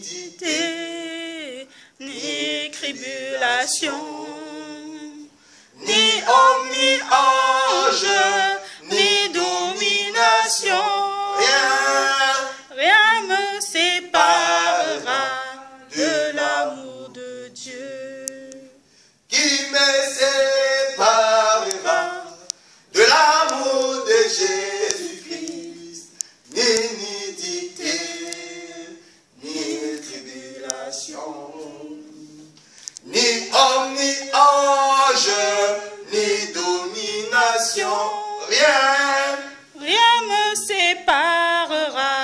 nudité, ni tribulation, ni homme, ni ange, ni domination. Rien me séparera de l'amour de Dieu. Qui me séparera de l'amour de Jésus-Christ, ni nudité, ni tribulation, ni homme, ni ange, ni domination, rien me séparera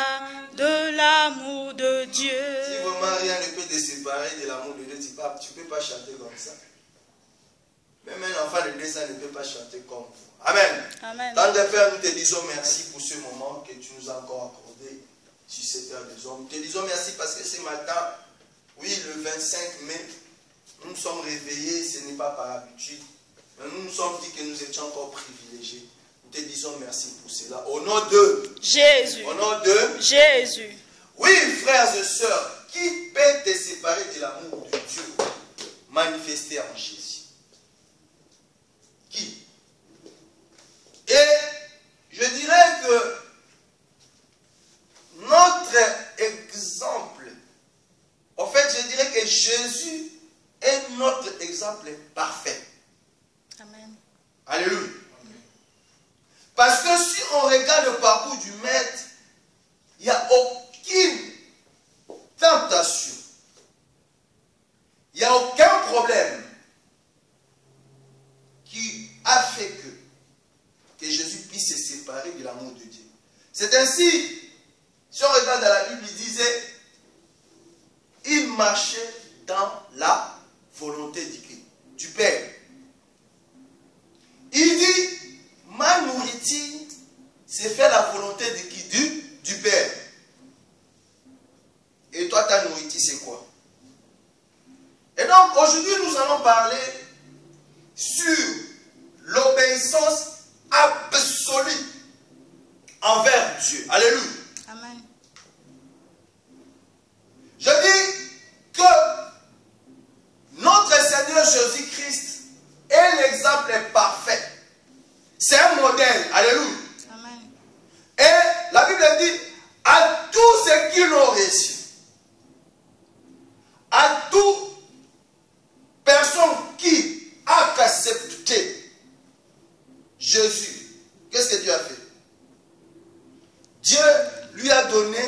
de l'amour de Dieu. Si vraiment rien ne peut te séparer de l'amour de Dieu, tu ne peux pas chanter comme ça. Même un enfant de 2 ans ne peut pas chanter comme vous. Amen. Amen. Tendre Père, nous te disons merci pour ce moment que tu nous as encore accordé sur cette heure des hommes. Nous te disons merci parce que ce matin, oui, le 25 mai, nous nous sommes réveillés, ce n'est pas par habitude, mais nous nous sommes dit que nous étions encore privilégiés. Nous te disons merci pour cela. Au nom de Jésus. Au nom de Jésus. Oui, frères et sœurs, qui peut te séparer de l'amour de Dieu manifesté en Jésus? Qui? Et je dirais que notre exemple, en fait, je dirais que Jésus est notre exemple parfait. Amen. Alléluia. Parce que si on regarde le parcours du Maître, il n'y a aucune tentation. Il n'y a aucun problème qui a fait que Jésus puisse se séparer de l'amour de Dieu. C'est ainsi, si on regarde dans la Bible, il disait, il marchait dans la volonté du Père. Il dit, ma nourriture, c'est faire la volonté de qui? Du Père. Et toi, ta nourriture, c'est quoi? Et donc, aujourd'hui, nous allons parler sur l'obéissance absolue envers Dieu. Alléluia. Amen. Je dis que notre Seigneur Jésus-Christ est l'exemple parfait. C'est un modèle. Alléluia. Amen. Et la Bible dit, à tous ceux qui l'ont reçu, à toute personne qui a accepté Jésus, qu'est-ce que Dieu a fait? Dieu lui a donné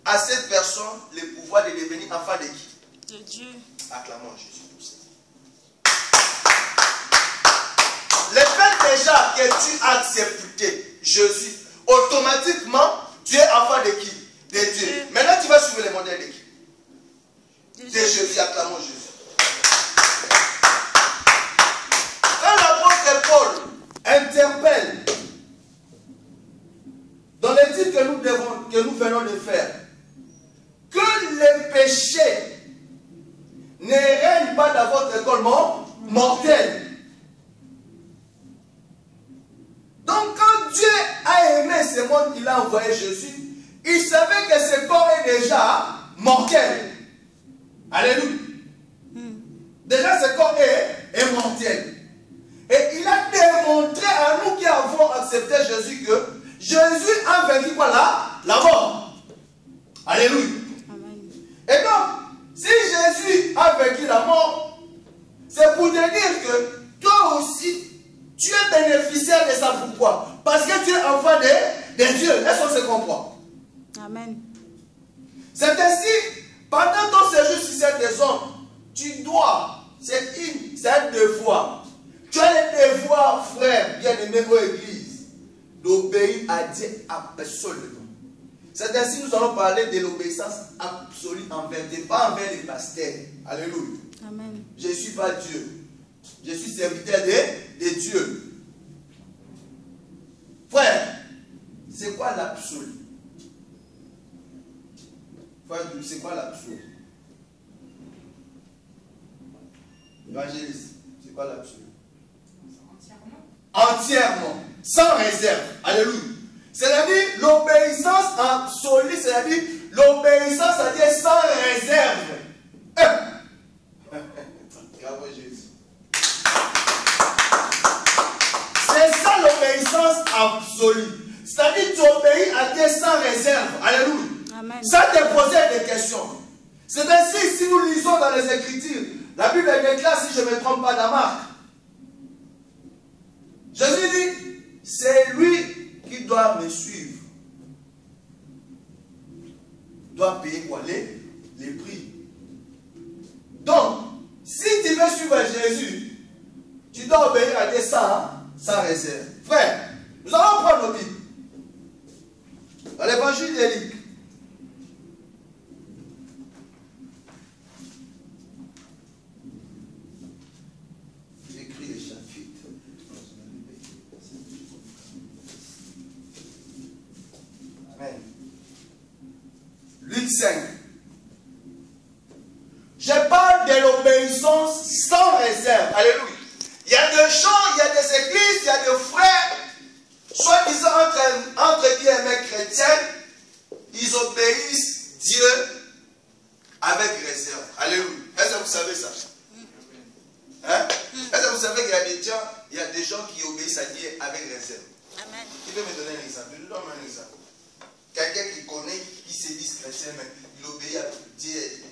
à cette personne le pouvoir de devenir enfant de qui? De Dieu. Acclamons Jésus pour ça. Le fait déjà que tu as accepté Jésus, automatiquement, tu es enfant de qui? De Dieu. Maintenant, tu vas suivre le modèle de qui? De Jésus. Acclamons Jésus. Quand l'apôtre Paul interpelle dans les titres que nous venons de faire, que le péché ne règne pas dans votre école mortelle. Donc quand Dieu a aimé ce monde, il a envoyé Jésus, il savait que ce corps est déjà mortel. Alléluia. Déjà ce corps est mortel. Et il a démontré à nous qui avons accepté Jésus que Jésus a vaincu quoi là? La mort. Alléluia. Amen. Et donc, si Jésus a vaincu la mort, c'est pour te dire que toi aussi, tu es bénéficiaire de ça. Pourquoi? Parce que tu es enfant de Dieu. Est-ce qu'on se comprend? Amen. C'est ainsi, pendant ton séjour sur cette zone, tu dois, c'est un devoir. Tu as le devoir, frère, bien-aimé aux églises, d'obéir à Dieu absolument. C'est ainsi que nous allons parler de l'obéissance absolue envers Dieu, pas envers les pasteurs. Alléluia. Amen. Je ne suis pas Dieu. Je suis serviteur de Dieu. Frère, c'est quoi l'absolu? Frère, c'est quoi l'absolu? Évangéliste, c'est quoi l'absolu? Entièrement. Sans réserve. Alléluia. C'est-à-dire l'obéissance absolue, c'est-à-dire l'obéissance à Dieu sans réserve. Bravo Jésus. C'est ça l'obéissance absolue. C'est-à-dire tu obéis à Dieu sans réserve. Alléluia. Amen. Ça te posait des questions. C'est ainsi, si nous lisons dans les Écritures, la Bible déclare, si je ne me trompe pas, dans Marc. Jésus dit, c'est lui qui doit me suivre. Doit payer quoi? Les prix. Donc, si tu veux suivre Jésus, tu dois obéir à Dieu sans réserve. Frère, nous allons prendre nos Bibles. Dans l'évangile de Luc. J'écris les chapitres. Amen. Luc 5. Je parle de l'obéissance sans réserve. Alléluia. Il y a des gens, il y a des églises, il y a des frères, soi-disant entre guillemets chrétiens, ils obéissent Dieu avec réserve. Alléluia. Est-ce que vous savez ça? Hein? Est-ce que vous savez qu'il y a des gens, qui obéissent à Dieu avec réserve? Amen. Qui peut me donner un exemple? Je vous donne un exemple. Quelqu'un qui connaît, qui se dit chrétien, mais il obéit à Dieu.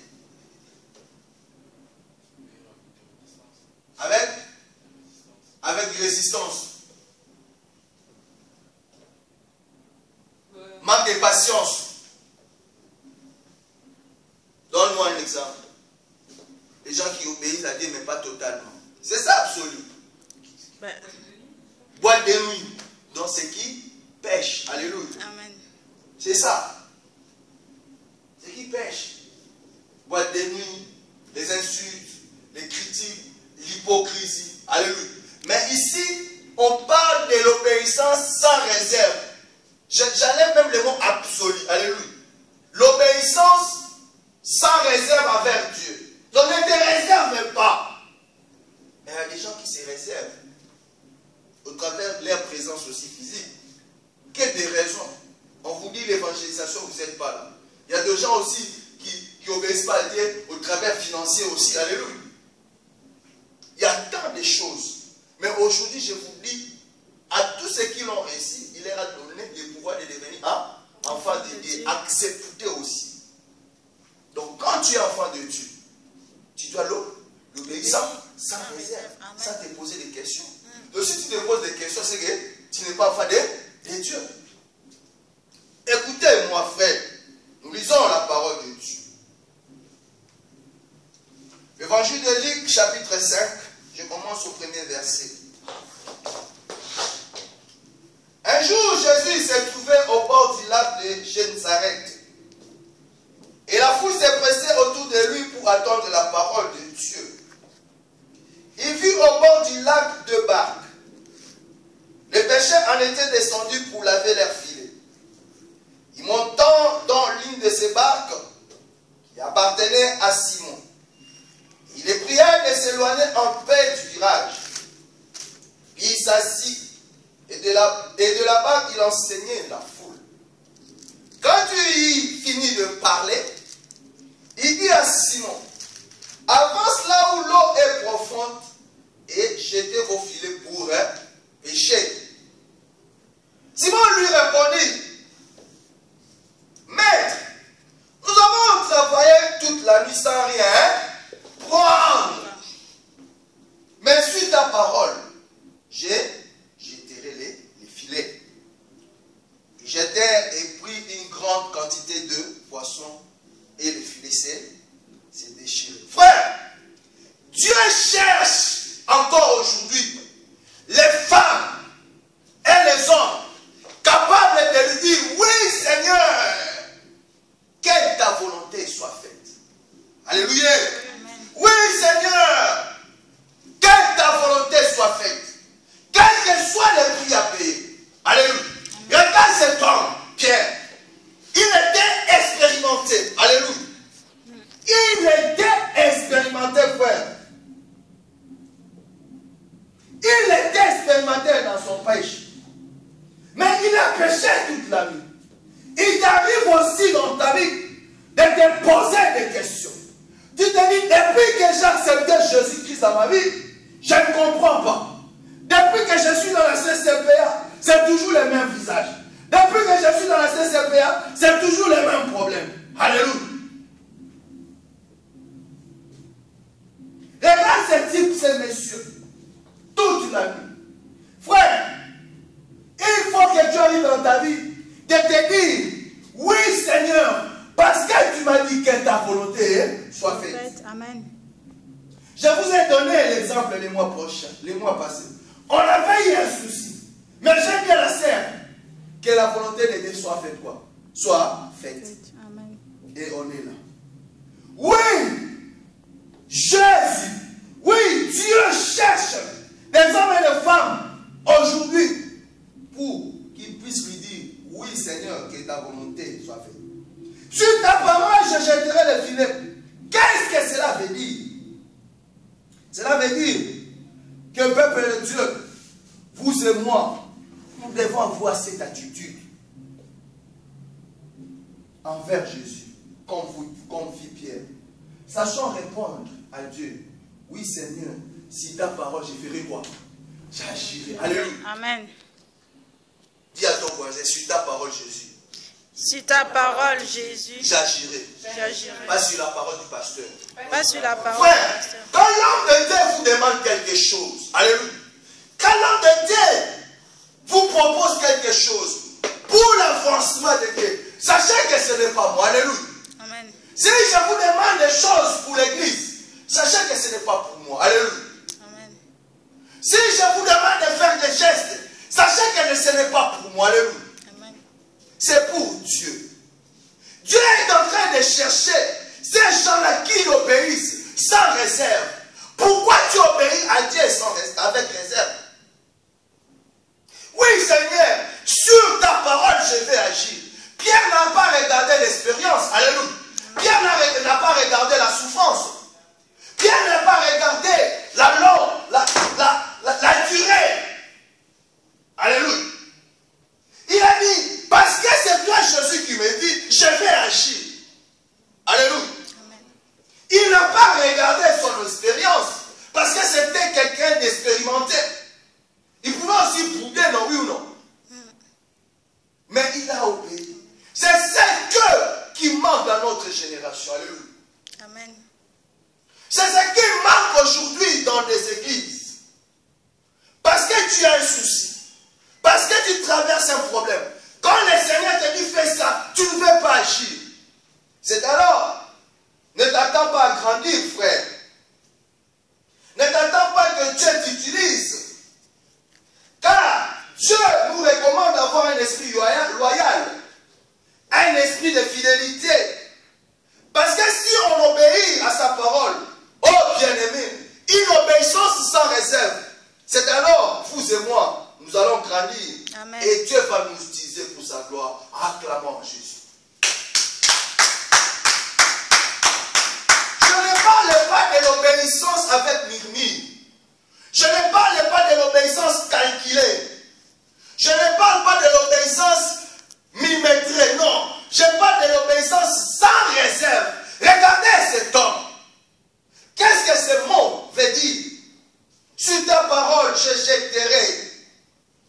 Avec résistance. Manque de patience. Donne-moi un exemple. Les gens qui obéissent à Dieu, mais pas totalement. C'est ça absolu. Boîte de nuit. Donc c'est qui pêche. Alléluia. Amen. C'est ça. C'est qui pêche. Boîte de nuit, les insultes, les critiques, l'hypocrisie. Alléluia. Mais ici, on parle de l'obéissance sans réserve. J'enlève même le mot absolu. Alléluia. L'obéissance sans réserve envers Dieu. Donc ne te réserve pas. Mais il y a des gens qui se réservent au travers de leur présence aussi physique. Quelle des raisons? On vous dit l'évangélisation, vous n'êtes pas là. Il y a des gens aussi qui obéissent pas à Dieu au travers financier aussi. Alléluia. Il y a tant de choses. Mais aujourd'hui, je vous dis, à tous ceux qui l'ont réussi, il leur a donné le pouvoir de devenir enfant de Dieu. Accepter aussi. Donc, quand tu es enfant de Dieu, tu dois l'obéir sans réserve, sans te poser des questions. Donc, si tu te poses des questions, c'est que tu n'es pas enfant de Dieu. Écoutez-moi, frère. Nous lisons la parole de Dieu. L'évangile de Luc, chapitre 5. Je commence au premier verset. Un jour, Jésus s'est trouvé au bord du lac de Gennesaret. Et la foule s'est pressée autour de lui pour attendre la parole de Dieu. Il vit au bord du lac deux barques. Les pêcheurs en étaient descendus pour laver leurs filets. Il montant dans l'une de ces barques qui appartenait à Simon. Il les pria de s'éloigner en paix du virage. Puis il s'assit et de la barque il enseignait la foule. Quand il finit de parler, il dit à Simon, avance là où l'eau est profonde et jetez vos filets pour pêcher. Simon lui répondit, maître, nous avons travaillé toute la nuit sans rien prendre. Mais suis ta parole, jeterai les filets. Ils jetèrent et prirent une grande quantité de poissons et le filet s'est déchiré. Frère, Dieu cherche encore aujourd'hui les femmes et les hommes capables de lui dire, oui Seigneur, que ta volonté soit faite. Alléluia. questions. Tu te dis, depuis que j'ai accepté Jésus-Christ dans ma vie, je ne comprends pas. Depuis que je suis dans la CCPA, c'est toujours les mêmes visages. Depuis que je suis dans la CCPA, c'est toujours les mêmes problèmes. Alléluia. Regarde ce type, ces messieurs. Toute la vie. Frère, il faut que tu arrives dans ta vie de te dire, oui Seigneur, parce que tu m'as dit que ta volonté soit faite. Amen. Je vous ai donné l'exemple les mois prochains, les mois passés. On avait eu un souci. Mais j'aime bien la serre. Que la volonté de Dieu soit faite quoi? Soit faite. Amen. Et on est là. Oui, Jésus, oui, Dieu cherche des hommes et des femmes aujourd'hui pour qu'ils puissent lui dire, oui Seigneur, que ta volonté soit faite. Sur ta parole, je jetterai le filet. Qu'est-ce que cela veut dire? Cela veut dire que peuple de Dieu, vous et moi, nous devons avoir cette attitude envers Jésus, comme fit Pierre. Sachant répondre à Dieu, oui Seigneur, si ta parole, je ferai quoi? J'agirai. Alléluia. Amen. Dis à ton voisin, sur ta parole Jésus. Sur ta parole, Jésus, J'agirai. j'agirai. Pas sur la parole du pasteur. Pas sur la parole Frère, du pasteur. quand l'homme de Dieu vous demande quelque chose, alléluia. Quand l'homme de Dieu vous propose quelque chose pour l'avancement de Dieu, sachez que ce n'est pas moi, alléluia. Amen. Si je vous demande des choses pour l'église, sachez que ce n'est pas pour moi, alléluia. Amen. Si je vous demande de faire des gestes, sachez que ce n'est pas pour moi, alléluia. Amen. C'est pour Dieu. Dieu est en train de chercher ces gens-là qui obéissent sans réserve. Pourquoi tu obéis à Dieu avec réserve? Oui Seigneur, sur ta parole je vais agir. Pierre n'a pas regardé l'expérience. Alléluia. Pierre n'a pas regardé la souffrance. Pierre n'a pas regardé la longue, la durée. Alléluia. Il a dit, parce que c'est toi Jésus qui me dit, je vais agir. Alléluia. Amen. Il n'a pas regardé son expérience, parce que c'était quelqu'un d'expérimenté. Il pouvait aussi prouver non, oui ou non. Mais il a obéi. C'est ce qui manque dans notre génération. Alléluia. Amen. C'est ce qui manque aujourd'hui dans les églises. Parce que tu as un souci. Parce que tu traverses un problème. Quand le Seigneur te dit fais ça, tu ne veux pas agir. C'est alors, ne t'attends pas à grandir, frère. Ne t'attends pas que Dieu t'utilise. Car Dieu nous recommande d'avoir un esprit loyal, un esprit de fidélité. Parce que si on obéit à sa parole, oh bien-aimé, une obéissance sans réserve, c'est alors, vous et moi, nous allons grandir. Amen. Et Dieu va nous utiliser pour sa gloire. Acclamons Jésus. Je ne parle pas de l'obéissance avec murmure. Je ne parle pas de l'obéissance calculée. Je ne parle pas de l'obéissance millimétrée. Non. Je parle de l'obéissance sans réserve. Regardez cet homme. Qu'est-ce que ce mot veut dire? Sur ta parole, je jetterai.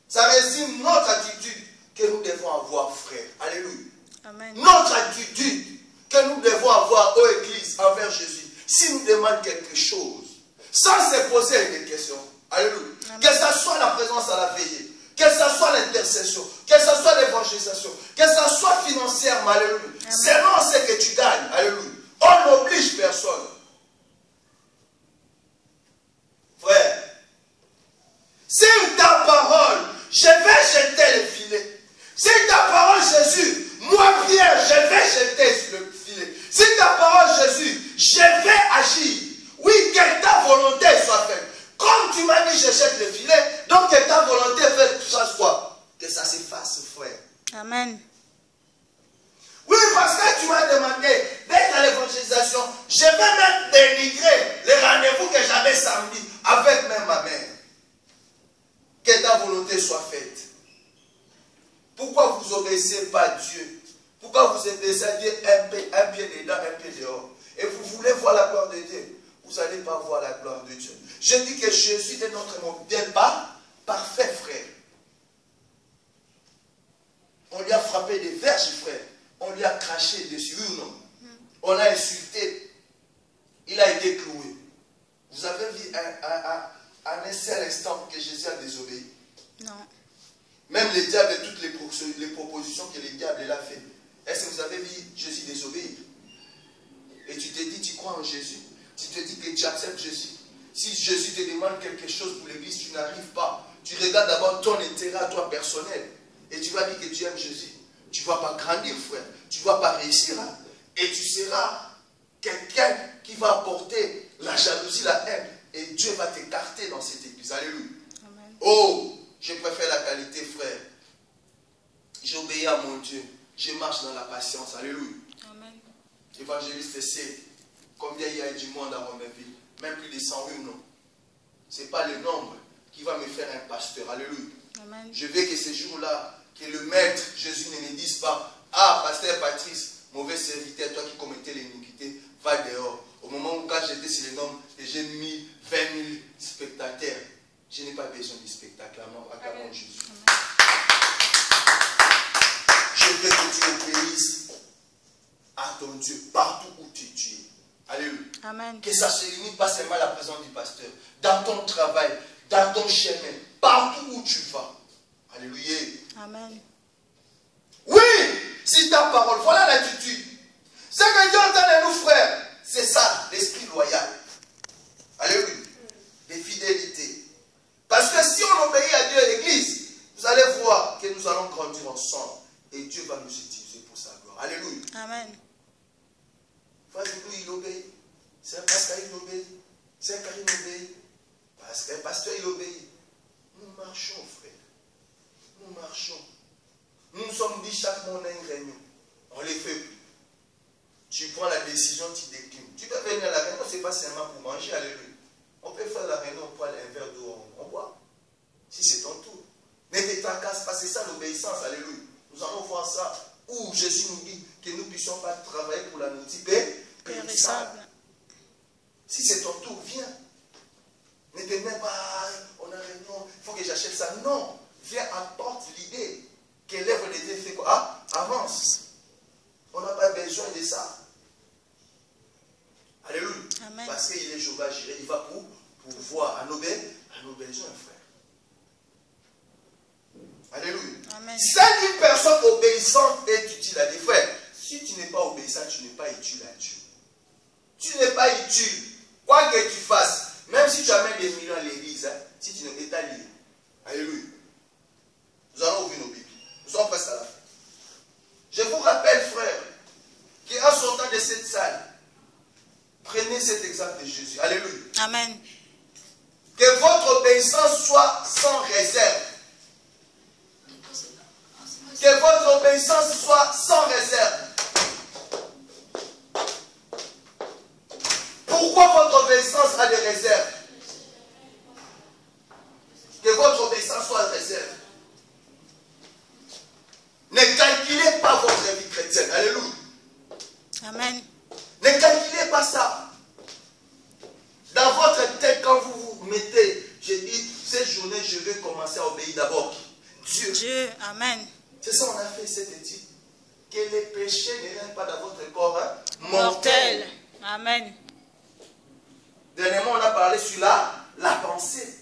Ça résume notre attitude que nous devons avoir, frère. Alléluia. Amen. Notre attitude que nous devons avoir aux églises envers Jésus. Si nous demandons quelque chose, sans se poser des questions. Alléluia. Amen. Que ce soit la présence à la veillée, que ce soit l'intercession, que ce soit l'évangélisation, que ce soit financièrement. Alléluia. Selon ce que tu gagnes. Alléluia. On n'oblige personne. Frère, c'est ta parole, je vais jeter le filet. C'est ta parole, Jésus, moi Pierre, je vais jeter le filet. C'est ta parole, Jésus, je vais agir. Oui, que ta volonté soit faite. Comme tu m'as dit, je jette le filet, donc que ta volonté faite, tout ça soit. Que ça s'efface, frère. Amen. Oui, parce que laissez Dieu un pied dedans, un pied dehors, et vous voulez voir la gloire de Dieu, vous n'allez pas voir la gloire de Dieu. Je dis que Jésus est notre modèle parfait, frère. On lui a frappé des verges, frère. On lui a craché dessus, oui ou non? On l'a insulté. Il a été cloué. Vous avez vu un seul instant que Jésus a désobéi? Non. Même le diable et toutes les propositions que le diable a fait. Est-ce que vous avez vu Jésus désobéir? Et tu te dis, tu crois en Jésus? Tu te dis que tu acceptes Jésus. Si Jésus te demande quelque chose pour l'église, tu n'arrives pas. Tu regardes d'abord ton intérêt à toi personnel. Et tu vas dire que tu aimes Jésus. Tu ne vas pas grandir, frère. Tu ne vas pas réussir. Hein? Et tu seras quelqu'un qui va apporter la jalousie, la haine. Et Dieu va t'écarter dans cette église. Alléluia. Amen. Oh, je préfère la qualité, frère. J'obéis à mon Dieu. Je marche dans la patience. Alléluia. Amen. Évangéliste, c'est combien il y a du monde à Romainville? Même plus de 100 000, non. Ce n'est pas le nombre qui va me faire un pasteur. Alléluia. Amen. Je veux que ces jours-là, que le maître Jésus ne me dise pas: ah, pasteur Patrice, mauvais serviteur, toi qui commettais l'iniquité, va dehors. Au moment où quand j'étais sur le nombre, j'ai mis 20 000 spectateurs. Je n'ai pas besoin de spectacle. Acclamons Jésus. Amen. Je veux que tu obéisses à ton Dieu partout où tu es. Alléluia. Amen. Que ça ne se limite pas seulement à la présence du pasteur. Dans ton travail, dans ton chemin, partout où tu vas. Alléluia. Amen. Oui, si ta parole, voilà l'attitude. Ce que Dieu entend de nous, frères, c'est ça, l'esprit loyal. Alléluia. Des fidélités. Parce que si on obéit à Dieu et l'Église, vous allez voir que nous allons grandir ensemble. Et Dieu va nous utiliser pour sa gloire. Alléluia. Amen. Frère, lui, il obéit. C'est un pasteur, il obéit. C'est un Karim, il obéit. Parce qu'un pasteur, il obéit. Nous marchons, frère. Nous marchons. Nous nous sommes dit chaque mois, on a une réunion. On les fait plus. Tu prends la décision, tu déclines. Tu peux venir à la réunion, ce n'est pas seulement pour manger, alléluia. On peut faire la réunion, on prend un verre d'eau, on boit. Si c'est ton tour. Ne te tracasse pas, c'est ça l'obéissance, alléluia. Nous allons voir ça où Jésus nous dit que nous ne puissions pas travailler pour la nourriture périssable. Si c'est ton tour, viens. Ne te mets pas, on a réunion, il faut que j'achète ça. Non, viens, apporte l'idée que l'œuvre de Dieu fait quoi? Ah, avance. On n'a pas besoin de ça. Alléluia. Amen. Parce qu'il est Jéhovah Jireh, il va pour voir à nos besoins, frère. Alléluia. Amen. Seule une personne obéissante est utile à Dieu. Frère, si tu n'es pas obéissant, tu n'es pas utile à Dieu. Tu n'es pas utile. Quoi que tu fasses, même si tu amènes des millions à l'église, hein, si tu n'es pas lié. Alléluia. Nous allons ouvrir nos Bibles. Nous sommes presque à la fin. Je vous rappelle, frère, qu'en sortant de cette salle, prenez cet exemple de Jésus. Alléluia. Amen. Que votre obéissance soit sans réserve. Que votre obéissance soit sans réserve. Pourquoi votre obéissance a des réserves? Que votre obéissance soit réserve. Ne calculez pas votre vie chrétienne. Alléluia. Amen. Ne calculez pas ça. Dans votre tête, quand vous vous mettez, je dis, cette journée, je vais commencer à obéir d'abord Dieu. Dieu. Amen. C'est ça, on a fait cette étude. Que les péchés ne règnent pas dans votre corps Mortel. Amen. Dernièrement, on a parlé sur la pensée.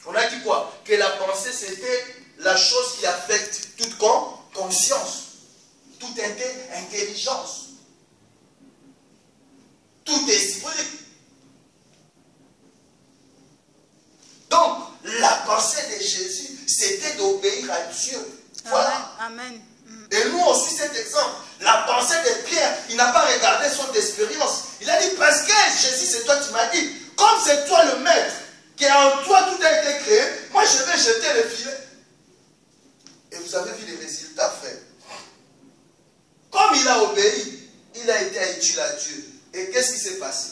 On a dit quoi? Que la pensée, c'était la chose qui affecte toute conscience, toute intelligence, tout esprit. Donc, la pensée de Jésus, c'était d'obéir à Dieu. Voilà. Amen. Et nous aussi, cet exemple, la pensée de Pierre, il n'a pas regardé son expérience. Il a dit, parce que Jésus, c'est toi qui m'as dit, comme c'est toi le maître, qu'en toi tout a été créé, moi je vais jeter le filet. Et vous avez vu les résultats, frère. Comme il a obéi, il a été utile à Dieu. Et qu'est-ce qui s'est passé?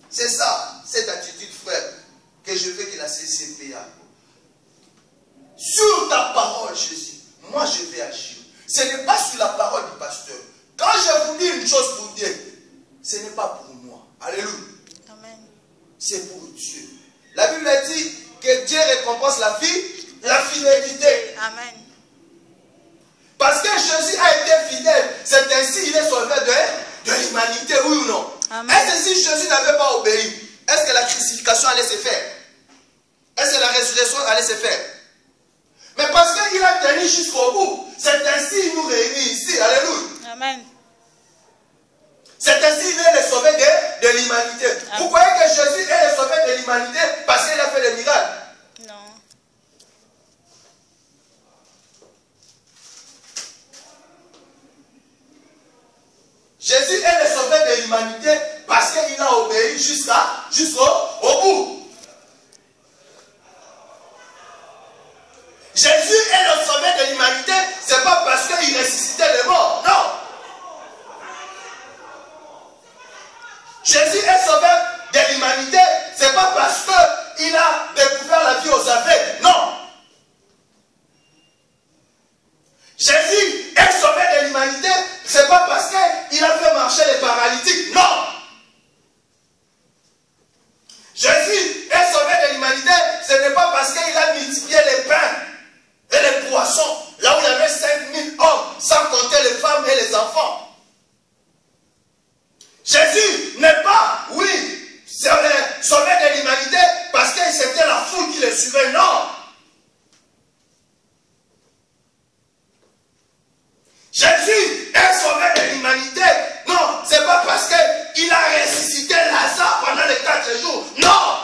C'est ça, cette attitude, frère, que je veux que la CCP a. Sur ta parole, Jésus, moi je vais agir. Ce n'est pas sur la parole du pasteur. Quand je vous dis une chose pour Dieu, ce n'est pas pour moi. Alléluia. Amen. C'est pour Dieu. La Bible dit que Dieu récompense la fidélité. Amen. Parce que Jésus a été fidèle, c'est ainsi il est sauvé de l'humanité, oui ou non? Amen. Est-ce que si Jésus n'avait pas obéi, est-ce que la crucifixion allait se faire? Est-ce que la résurrection allait se faire? Mais parce qu'il a tenu jusqu'au bout, c'est ainsi il nous réunit ici. Alléluia. Amen. C'est ainsi il est le sauvé de l'humanité. Vous croyez que Jésus est le sauvé de l'humanité parce qu'il a fait le miracle? Non. Jésus est le sauveur de l'humanité parce qu'il a obéi jusqu'au bout. Jésus est le sauveur de l'humanité, ce n'est pas parce qu'il ressuscitait les morts, non. Jésus est sauveur de l'humanité, ce n'est pas parce qu'il a découvert la vie aux aveugles, non. Jésus est sauveur de l'humanité, ce n'est pas parce qu'il a fait marcher les paralytiques, non. Jésus est sauveur de l'humanité, ce n'est pas parce qu'il a multiplié les pains et les poissons, là où il y avait 5000 hommes, sans compter les femmes et les enfants. Jésus n'est pas, oui, sauveur de l'humanité parce que c'était la foule qui le suivait, non. Jésus est sauveur de l'humanité. Non, ce n'est pas parce qu'il a ressuscité Lazare pendant les 4 jours. Non.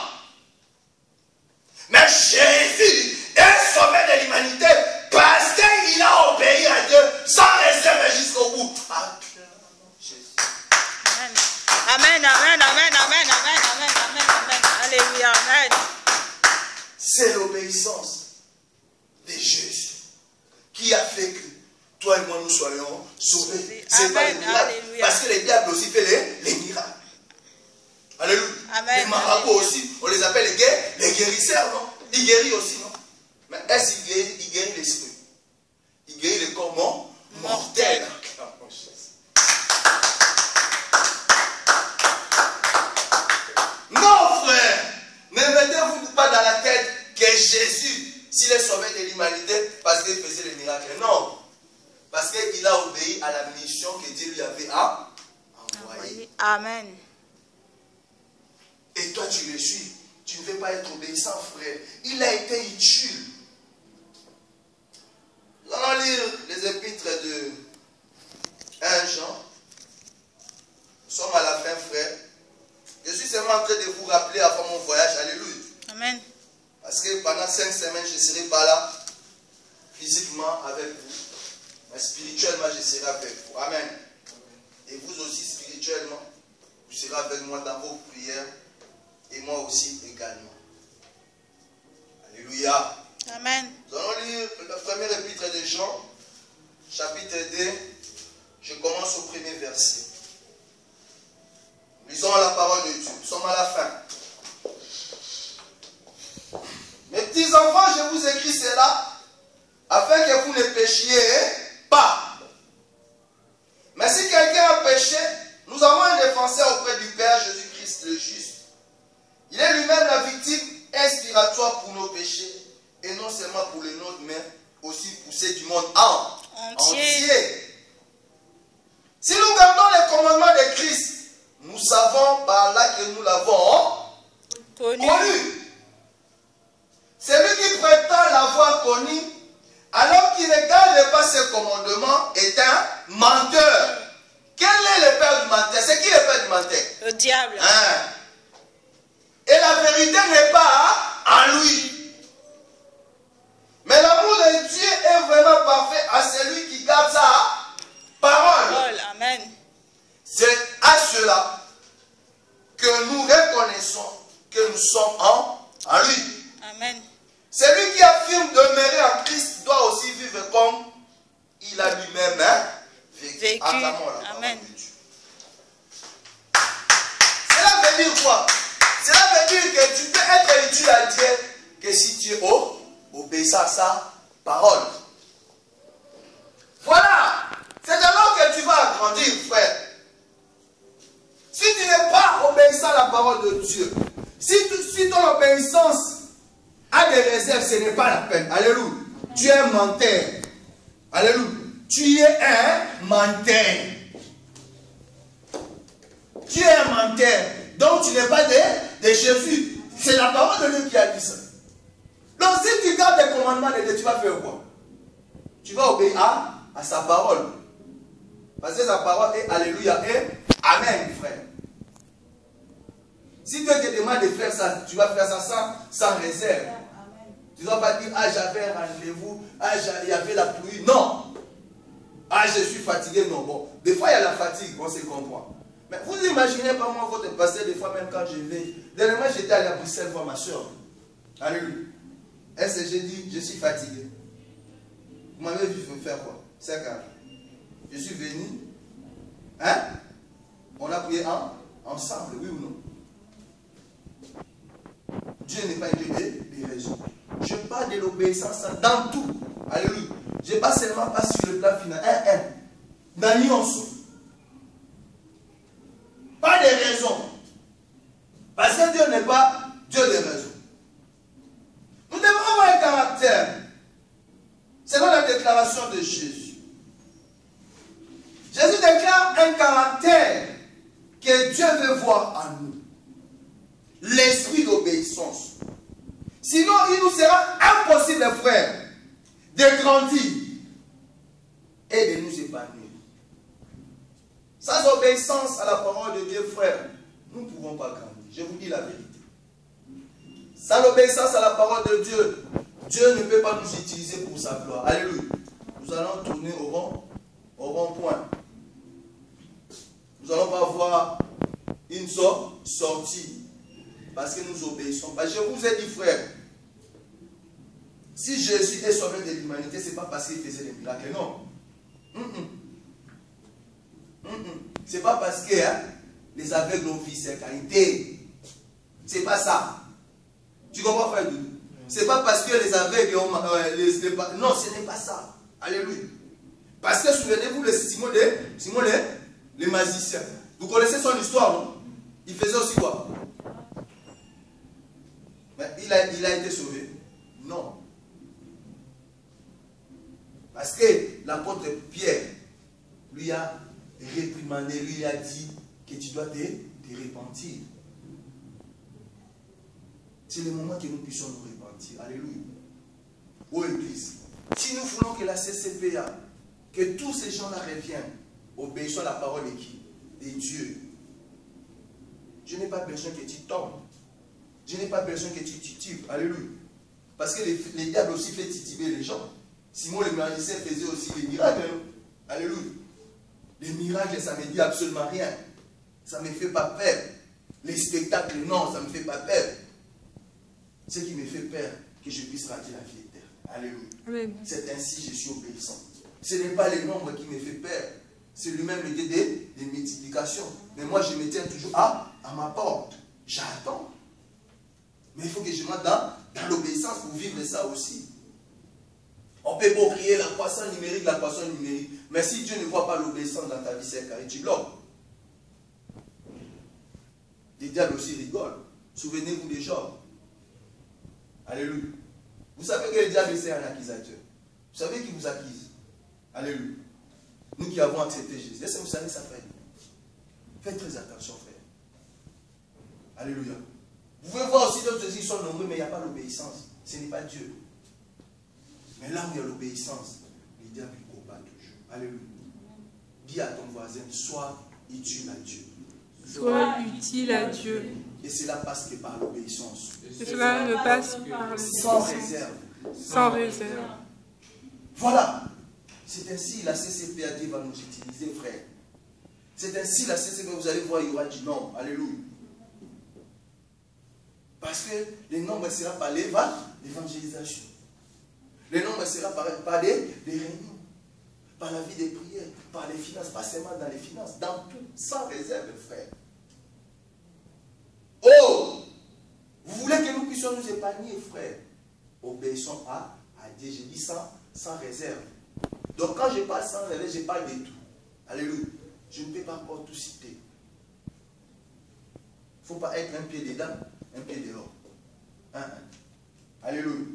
Mais Jésus est sauveur de l'humanité parce qu'il a obéi à Dieu sans réserve jusqu'au bout. Amen, amen, amen, amen, amen, amen, amen, amen. Alléluia, amen. C'est l'obéissance de Jésus qui a fait que toi et moi nous soyons sauvés. C'est pas les miracles. Parce que les diables aussi fait les miracles. Alléluia. Amen. Les marabouts aussi, on les appelle les guérisseurs, non? Ils guérissent aussi, non? Mais est-ce qu'ils guérissent l'esprit? Ils guérissent le corps mortel. Non, frère, ne mettez-vous pas dans la tête que Jésus, s'il est sauvé de l'humanité, parce qu'il faisait les miracles. Non. Parce qu'il a obéi à la mission que Dieu lui avait envoyée. Amen. Et toi, tu le suis. Tu ne veux pas être obéissant, frère. Il a été utile. Nous allons lire les épîtres de 1 Jean. Nous sommes à la fin, frère. Je suis seulement en train de vous rappeler avant mon voyage. Alléluia. Amen. Parce que pendant 5 semaines, je ne serai pas là, physiquement avec vous. Mais spirituellement, je serai avec vous. Amen. Et vous aussi, spirituellement, vous serez avec moi dans vos prières. Et moi aussi également. Alléluia. Amen. Nous allons lire le premier épître de Jean, chapitre 2. Je commence au premier verset. Lisons la parole de Dieu. Nous sommes à la fin. Mes petits enfants, je vous écris cela afin que vous ne péchiez pas. Mais si quelqu'un a péché, nous avons un défenseur auprès du Père, Jésus-Christ le juste. Il est lui-même la victime expiatoire pour nos péchés, et non seulement pour les nôtres, mais aussi pour ceux du monde entier. Si nous gardons les commandements de Christ, nous savons par là que nous l'avons connu. Celui qui prétend l'avoir connu, alors qu'il ne garde pas ses commandements, est un menteur. Quel est le père du menteur? C'est qui le père du menteur? Le diable. Hein? Et la vérité n'est pas en lui. Mais l'amour de Dieu est vraiment parfait à celui qui garde sa parole. Amen. C'est à cela que nous reconnaissons que nous sommes en lui. Amen. Celui qui affirme demeurer en Christ doit aussi vivre comme il a lui-même vécu. Amen. Cela veut dire quoi? Cela veut dire que tu peux être utile à Dieu que si tu es obéissant à sa parole. Voilà. C'est alors que tu vas grandir, frère. Si tu n'es pas obéissant à la parole de Dieu, si ton obéissance a des réserves, ce n'est pas la peine. Alléluia. Tu es un menteur. Alléluia. Tu es un menteur. Tu es un menteur. Donc tu n'es pas de Jésus. C'est la parole de Dieu qui a dit ça. Donc si tu gardes les commandements de Dieu, tu vas faire quoi? Tu vas obéir à sa parole. Parce que sa parole est Alléluia et Amen, frère. Si Dieu te demande de faire ça, tu vas faire ça sans réserve. Tu ne dois pas dire, ah j'avais un rendez-vous, ah il y avait la pluie. Non. Ah je suis fatigué. Non, bon. Des fois il y a la fatigue, on se comprend. Mais vous imaginez pas moi, votre pasteur, des fois même quand je vais. Dernièrement j'étais allé à Bruxelles voir ma soeur. Alléluia. Est-ce que j'ai dit, je suis fatigué? Vous m'avez vu faire quoi? C'est quand je suis venu. Hein? On a prié ensemble, oui ou non? Dieu n'est pas un Dieu des raisons. Je parle de l'obéissance dans tout. Alléluia. Je ne pas seulement pas sur le plan final. Dans l'union. Pas de raisons. Parce que Dieu n'est pas Dieu des raisons. Nous devons avoir un caractère. Selon la déclaration de Jésus. Jésus déclare un caractère que Dieu veut voir en nous. L'esprit d'obéissance. Sinon, il nous sera impossible, frères, de grandir et de nous épanouir. Sans obéissance à la parole de Dieu, frère, nous ne pouvons pas grandir. Je vous dis la vérité. Sans l'obéissance à la parole de Dieu, Dieu ne peut pas nous utiliser pour sa gloire. Alléluia. Nous allons tourner au rond-point. Nous n'allons pas voir une sortie. Parce que nous obéissons. Parce que je vous ai dit, frère, si Jésus est sauveur de l'humanité, ce n'est pas parce qu'il faisait des miracles, non. Ce n'est pas parce que les aveugles ont vu ses qualités. Ce n'est pas ça. Tu comprends, frère? Ce n'est pas parce que les aveugles ont... non, ce n'est pas ça. Alléluia. Parce que souvenez-vous de Simon le magicien. Vous connaissez son histoire, non? Il faisait aussi quoi? Mais il a été sauvé? Non. Parce que l'apôtre Pierre lui a réprimandé, lui a dit que tu dois te repentir. C'est le moment que nous puissions nous repentir. Alléluia. Ô Église, si nous voulons que la CCPA, que tous ces gens-là reviennent, obéissant à la parole de qui? De Dieu. Je n'ai pas besoin que tu tombes. Je n'ai pas besoin que tu titubes. Alléluia. Parce que les diables aussi fait tituber les gens. Simon le magicien faisait aussi les miracles. Alléluia. Les miracles, ça ne me dit absolument rien. Ça ne me fait pas peur. Les spectacles, non, ça ne me fait pas peur. Ce qui me fait peur, que je puisse rentrer la vie éternelle. Alléluia. C'est ainsi que je suis obéissant. Ce n'est pas les nombres qui me fait peur. C'est lui-même le Dieu des multiplications. Mais moi, je me tiens toujours à ma porte. J'attends. Mais il faut que je monte dans l'obéissance pour vivre ça aussi. On peut pas crier la croissance numérique. Mais si Dieu ne voit pas l'obéissance dans ta vie, c'est carré, tu bloques. Les diables aussi rigolent. Souvenez-vous de Job. Alléluia. Vous savez que le diable c'est un accusateur. Vous savez qui vous accuse. Alléluia. Nous qui avons accepté Jésus. Est-ce que vous savez ça, frère? Faites très attention, frère. Alléluia. Vous pouvez voir aussi d'autres qui sont nombreux, mais il n'y a pas l'obéissance. Ce n'est pas Dieu. Mais là où il y a l'obéissance, le diable combat toujours. Alléluia. Dis à ton voisin, sois utile à Dieu. Sois utile à Dieu. Et cela passe que par l'obéissance. Et cela ne passe par sans réserve. Sans réserve. Voilà. C'est ainsi la CCPAD va nous utiliser, frère. C'est ainsi la CCPAD, vous allez voir, il y aura du nombre. Alléluia. Parce que le nombre sera par l'évangélisation. Le nombre sera par des réunions, par la vie des prières, par les finances, pas seulement dans les finances, dans tout, sans réserve, frère. Oh! Vous voulez que nous puissions nous épargner, frère? Obéissons à Dieu, je dis sans réserve. Donc quand je parle sans réserve, je parle de tout. Alléluia. Je ne peux pas encore tout citer. Il ne faut pas être un pied dedans, un pied dehors. Alléluia.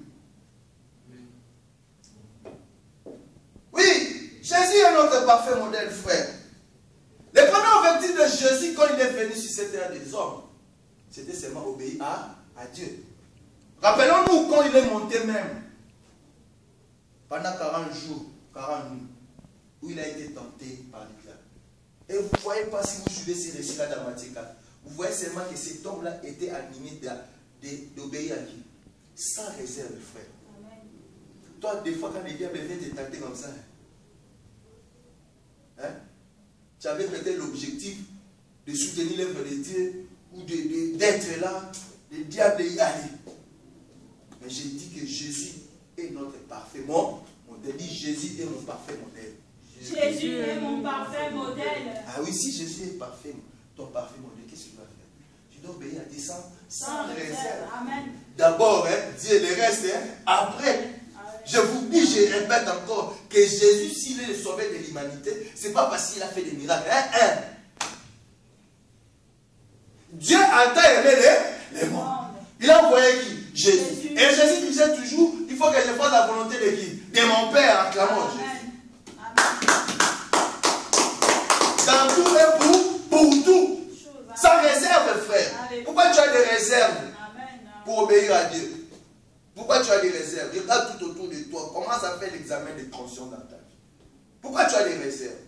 Oui, Jésus est notre parfait modèle, frère. Les premiers objectifs de Jésus quand il est venu sur cette terre des hommes, c'était seulement obéir à Dieu. Rappelons-nous quand il est monté même, pendant 40 jours, 40 nuits, où il a été tenté par les diables. Et vous ne voyez pas, si vous suivez ces récits-là dramatiques, vous voyez seulement que cet homme-là était animé d'obéir à qui? Sans réserve, frère. Amen. Toi, des fois, quand les diables viennent te tenter comme ça, hein? Tu avais peut-être l'objectif de soutenir l'œuvre de Dieu ou d'être là, le diable y aller. Mais j'ai dit que Jésus est notre parfait modèle. Dit Jésus est mon parfait modèle. Jésus est mon parfait modèle. Ah oui, si Jésus est parfait, ton parfait modèle, qu'est-ce que tu dois faire? Tu dois obéir à Dieu sans réserve. Amen. D'abord, Dieu le reste, après. Je vous dis, je répète encore, que Jésus, s'il est le sauveur de l'humanité, ce n'est pas parce qu'il a fait des miracles. Dieu a tant aimé les morts. Il a envoyé qui? Jésus. Et Jésus disait toujours, il faut que je fasse la volonté de qui? De mon Père, acclamons Jésus. Dans tout et pour tout. Sans réserve, frère. Pourquoi tu as des réserves pour obéir à Dieu? Pourquoi tu as des réserves? Regarde tout autour de toi. Commence à faire l'examen de conscience dans ta vie. Pourquoi tu as des réserves?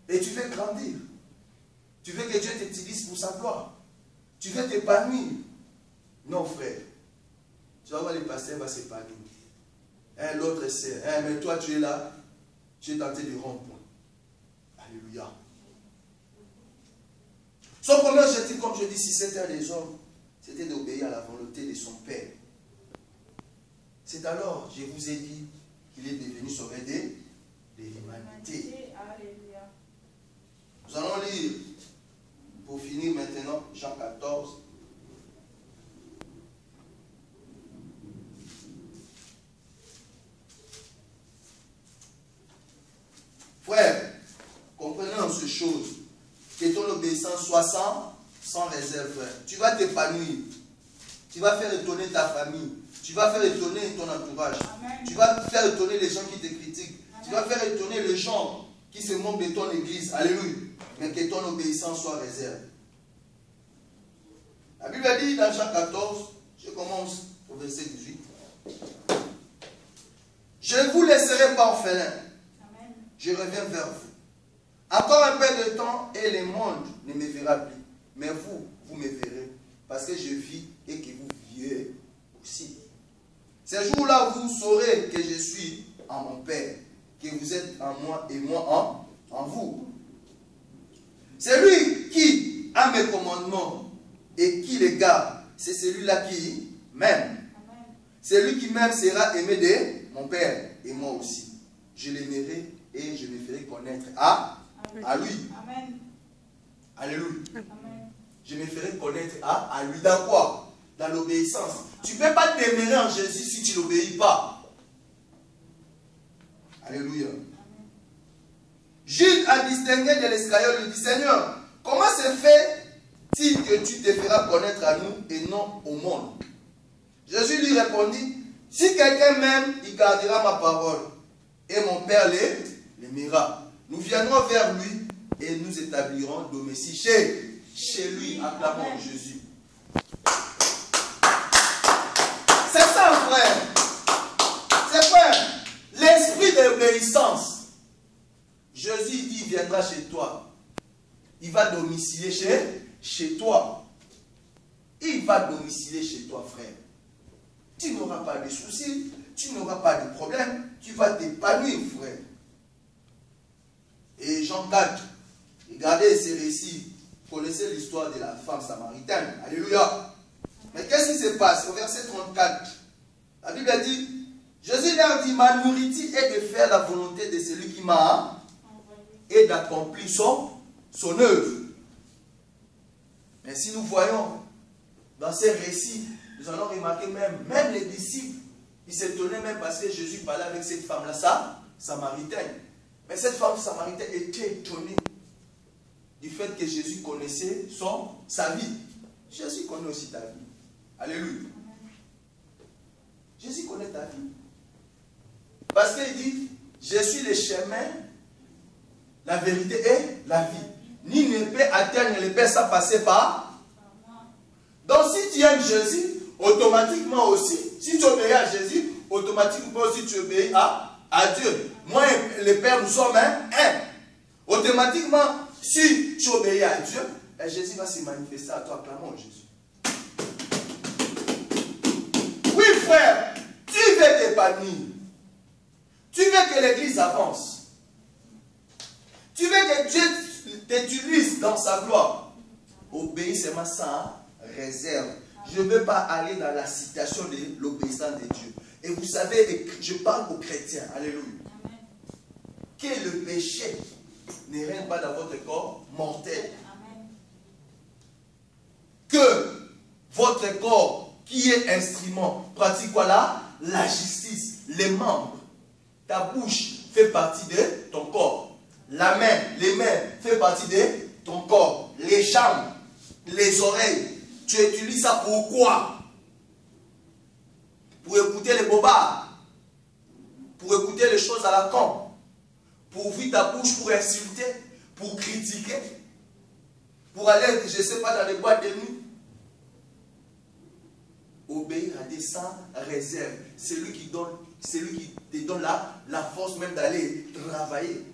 Et tu veux grandir. Tu veux que Dieu t'utilise pour sa gloire. Tu veux t'épanouir. Non, frère. Tu vas voir le pasteur va s'épanouir. L'autre c'est, mais toi tu es là. Tu es tenté de rompre. Alléluia. Son premier objectif, comme je dis, si c'était des hommes, c'était d'obéir à la volonté de son Père. C'est alors, je vous ai dit, qu'il est devenu sauveur de l'humanité. Nous allons lire, pour finir maintenant, Jean 14. Frère, comprenez en ces choses, que ton obéissance soit sans réserve, frère. Tu vas t'épanouir. Tu vas faire étonner ta famille. Tu vas faire étonner ton entourage. Amen. Tu vas faire étonner les gens qui te critiquent. Amen. Tu vas faire étonner les gens qui se moquent de ton église. Alléluia. Mais que ton obéissance soit réserve. La Bible dit dans Jean 14, je commence au verset 18. Je ne vous laisserai pas orphelins. Amen. Je reviens vers vous. Encore un peu de temps et le monde ne me verra plus. Mais vous, vous me verrez. Parce que je vis et que vous vivez aussi. Ce jour-là, vous saurez que je suis en mon Père. Que vous êtes en moi et moi en vous. C'est lui qui a mes commandements et qui les garde. C'est celui-là qui m'aime. C'est lui qui m'aime sera aimé de mon Père et moi aussi. Je l'aimerai et je me ferai connaître à lui. Amen. Alléluia. Amen. Je me ferai connaître à lui. Dans quoi? Dans l'obéissance. Tu ne peux pas t'aimer en Jésus si tu n'obéis pas. Alléluia. Amen. Jude a distingué de l'escalier, lui dit, Seigneur, comment se fait-il que tu te feras connaître à nous et non au monde? Jésus lui répondit, si quelqu'un m'aime, il gardera ma parole. Et mon Père l'aimera. Nous viendrons vers lui et nous établirons domicile chez lui. Acclamons Jésus. C'est ça, frère. C'est frère. L'esprit d'obéissance. Jésus dit, il viendra chez toi. Il va domicilier chez toi. Il va domicilier chez toi, frère. Tu n'auras pas de soucis, tu n'auras pas de problème, tu vas t'épanouir, frère. Et Jean 4, regardez ces récits, vous connaissez l'histoire de la femme samaritaine. Alléluia. Mais qu'est-ce qui se passe au verset 34? La Bible dit, Jésus leur dit, ma nourriture est de faire la volonté de celui qui m'a et d'accomplir son œuvre. Mais si nous voyons dans ces récits, nous allons remarquer même les disciples Il s'étonnait même parce que Jésus parlait avec cette femme-là, ça, samaritaine. Mais cette femme samaritaine était étonnée du fait que Jésus connaissait sa vie. Jésus connaît aussi ta vie. Alléluia. Jésus connaît ta vie. Parce qu'il dit, je suis le chemin, la vérité et la vie. Ni ne peut atteindre le Père sans passer par. Donc si tu aimes Jésus, automatiquement aussi, si tu obéis à Jésus, automatiquement aussi tu obéis à Dieu. Moi et le Père, nous sommes un. Automatiquement, si tu obéis à Dieu, Jésus va se manifester à toi. Acclamons Jésus. Oui frère, tu veux t'épanouir. Tu veux que l'église avance. Tu veux que Dieu t'utilise dans sa gloire. Obéis seulement sans réserve. Je ne veux pas aller dans la citation de l'obéissance de Dieu. Et vous savez, je parle aux chrétiens. Alléluia. Amen. Que le péché ne règne pas dans votre corps mortel. Amen. Que votre corps, qui est instrument, pratique quoi là? La justice, les membres. Ta bouche fait partie de ton corps. La main, les mains fait partie de ton corps. Les jambes, les oreilles. Tu utilises ça pour quoi? Pour écouter les bobards. Pour écouter les choses à la con. Pour ouvrir ta bouche, pour insulter. Pour critiquer. Pour aller, je ne sais pas, dans les boîtes de nuit. Obéir à Dieu sans réserve. C'est lui qui te donne la force même d'aller travailler.